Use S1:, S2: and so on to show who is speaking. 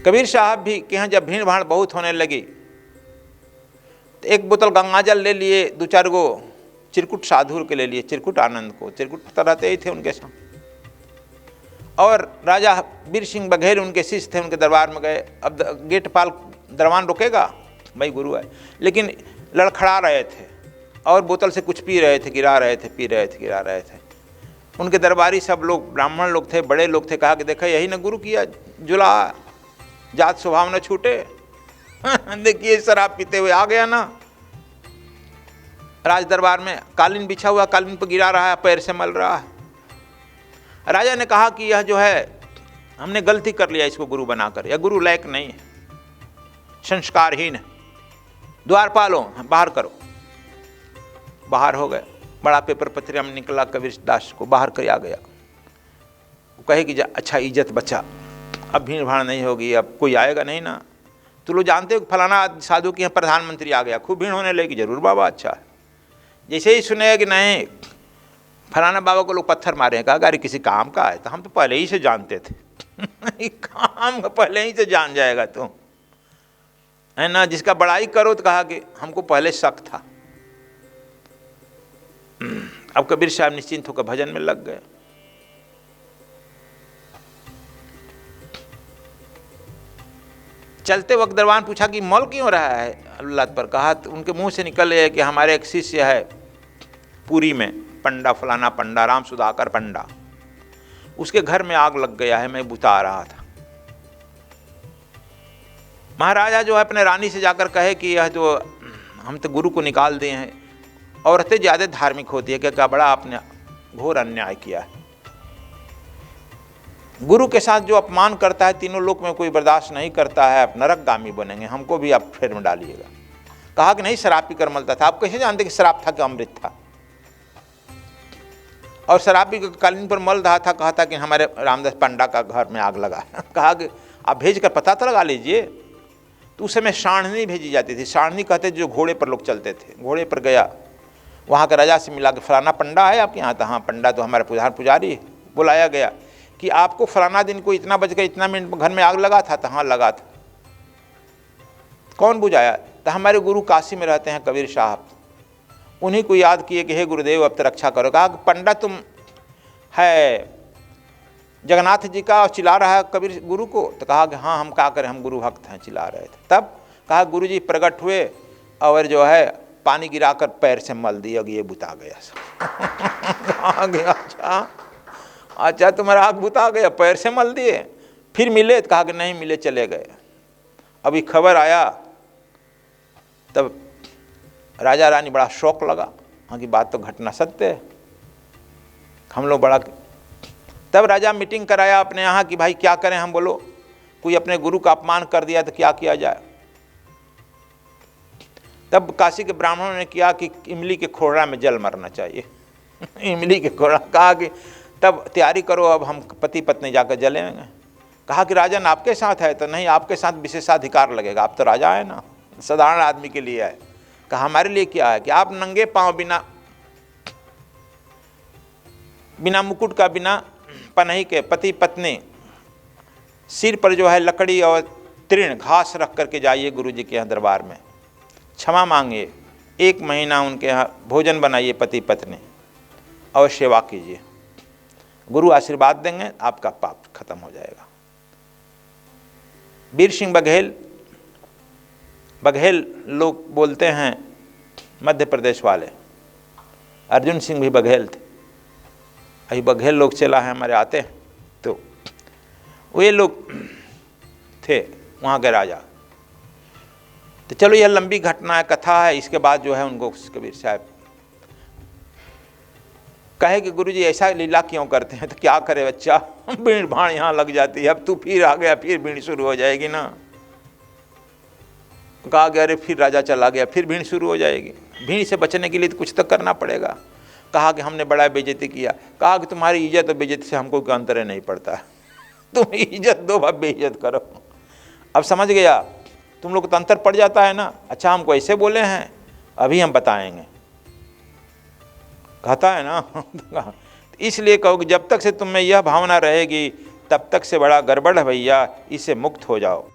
S1: कबीर साहब भी के यहाँ जब भीड़ भाड़ बहुत होने लगी तो एक बोतल गंगाजल ले लिए, 2-4 गो चिरकुट साधु के ले लिए, चिरकुट आनंद को, चिरकुट तो रहते ही थे उनके साथ। और राजा वीर सिंह बघेल उनके शिष्य थे, उनके दरबार में गए। अब गेट पाल दरबान रुकेगा, भाई गुरु आए, लेकिन लड़खड़ा रहे थे और बोतल से कुछ पी रहे थे, गिरा रहे थे, पी रहे थे, गिरा रहे थे। उनके दरबारी सब लोग ब्राह्मण लोग थे, बड़े लोग थे, कहा कि देखा यही ना गुरु किया जुला, जात स्वभाव न छूटे। देखिए शराब पीते हुए आ गया ना राज दरबार में, कालीन बिछा हुआ, कालीन पर गिरा रहा है, पैर से मल रहा है। राजा ने कहा कि यह जो है हमने गलती कर लिया इसको गुरु बनाकर, यह गुरु लायक नहीं है, संस्कारहीन है, द्वारपालों बाहर करो। बाहर हो गए, बड़ा पेपर पत्रिका में निकला, कबीर दास को बाहर कर आ गया। वो कहे कि अच्छा इज्जत बचा, अब भीड़ भाड़ नहीं होगी, अब कोई आएगा नहीं ना। तो लोग जानते हो फलाना साधु के यहाँ प्रधानमंत्री आ गया, खूब भीड़ होने लगी, जरूर बाबा अच्छा है। जैसे ही सुनेगा कि नहीं फलाना बाबा को लोग पत्थर मारे हैं, कहा अरे किसी काम का है, तो हम तो पहले ही से जानते थे। काम का पहले ही से जान जाएगा तो है ना। जिसका बड़ाई करो तो कहा कि हमको पहले शक था। अब कबीर साहब निश्चिंत होकर भजन में लग गए। चलते वक्त दरबान पूछा कि मौल क्यों रहा है अल्लाह पर। कहा तो उनके मुंह से निकल है कि हमारे एक शिष्य है पुरी में, पंडा फलाना पंडा, राम सुधाकर पंडा, उसके घर में आग लग गया है, मैं बुता रहा था। महाराजा जो है अपने रानी से जाकर कहे कि यह जो हम तो गुरु को निकाल दिए हैं। औरतें ज़्यादा धार्मिक होती है कि क्या बड़ा आपने घोर अन्याय किया है। गुरु के साथ जो अपमान करता है तीनों लोक में कोई बर्दाश्त नहीं करता है, आप नरकगामी बनेंगे, हमको भी आप फेर में डालिएगा। कहा कि नहीं शराब पीकर मलता था। आप कैसे जानते कि शराब था कि अमृत था? और शराब पी कालीन पर मल रहा था। कहा था कि हमारे रामदास पंडा का घर में आग लगा। कहा कि आप भेज कर पता तो लगा लीजिए। तो उस समय साढ़नी भेजी जाती थी। साढ़नी कहते जो घोड़े पर लोग चलते थे। घोड़े पर गया, वहाँ के राजा से मिला कि फलाना पंडा है आपके यहाँ? था हाँ पंडा तो हमारे पुजारी। बुलाया गया कि आपको फलाना दिन को इतना बज के इतना मिनट घर में आग लगा था? तो हाँ लगा था। कौन बुझाया? तो हमारे गुरु काशी में रहते हैं कबीर साहब, उन्हीं को याद किए कि हे गुरुदेव अब तो रक्षा करो। कहा पंडा तुम है जगन्नाथ जी का और चिल्ला रहा है कबीर गुरु को? तो कहा कि हाँ हम क्या करें, हम गुरु भक्त हैं, चिल्ला रहे थे। तब कहा गुरु जी प्रकट हुए और जो है पानी गिराकर पैर से मल दिया, ये बुता गया। कहा गया अच्छा तुम्हारा आग बुता गया, पैर से मल दिए। फिर मिले तो कहा कि नहीं मिले, चले गए। अभी खबर आया तब राजा रानी बड़ा शौक लगा, हाँ की बात तो घटना सत्य है, हम लोग बड़ा। तब राजा मीटिंग कराया अपने यहाँ कि भाई क्या करें हम, बोलो कोई अपने गुरु का अपमान कर दिया तो क्या किया जाए। तब काशी के ब्राह्मणों ने किया कि इमली के खोड़ा में जल मरना चाहिए। इमली के खोड़ा। कहा कि तब तैयारी करो, अब हम पति पत्नी जाकर जलेंगे। कहा कि राजन आपके साथ है? तो नहीं आपके साथ विशेषाधिकार लगेगा, आप तो राजा है ना, साधारण आदमी के लिए है। कहा हमारे लिए क्या है कि आप नंगे पांव बिना मुकुट का, बिना पनही के पति पत्नी सिर पर जो है लकड़ी और तृण घास रख करके जाइए गुरु जी के यहाँ दरबार में, क्षमा मांगिए, 1 महीना उनके यहाँ भोजन बनाइए पति पत्नी और सेवा कीजिए, गुरु आशीर्वाद देंगे, आपका पाप खत्म हो जाएगा। वीर सिंह बघेल लोग बोलते हैं मध्य प्रदेश वाले, अर्जुन सिंह भी बघेल थे। अभी बघेल लोग चला है हमारे आते हैं, तो वे लोग थे वहाँ के राजा। तो चलो यह लंबी घटना है, कथा है। इसके बाद जो है उनको कबीर साहब कहे कि गुरुजी ऐसा लीला क्यों करते हैं? तो क्या करे बच्चा, भीड़ भाड़ यहाँ लग जाती है, अब तू फिर आ गया, फिर भीड़ शुरू हो जाएगी ना। कहा कि अरे फिर राजा चला गया, फिर भीड़ शुरू हो जाएगी। भीड़ से बचने के लिए तो कुछ तो करना पड़ेगा। कहा कि हमने बड़ा बेइज्जती किया। कहा कि तुम्हारी इज्जत और बेइज्जती से हमको कोई अंतर नहीं पड़ता, तुम इज्जत दो अब बेइज्जत करो। अब समझ गया तुम लोग को तो अंतर पड़ जाता है ना। अच्छा हमको ऐसे बोले हैं, अभी हम बताएंगे, कहता है ना। इसलिए कहो कि जब तक से तुम में यह भावना रहेगी तब तक से बड़ा गड़बड़ है भैया, इससे मुक्त हो जाओ।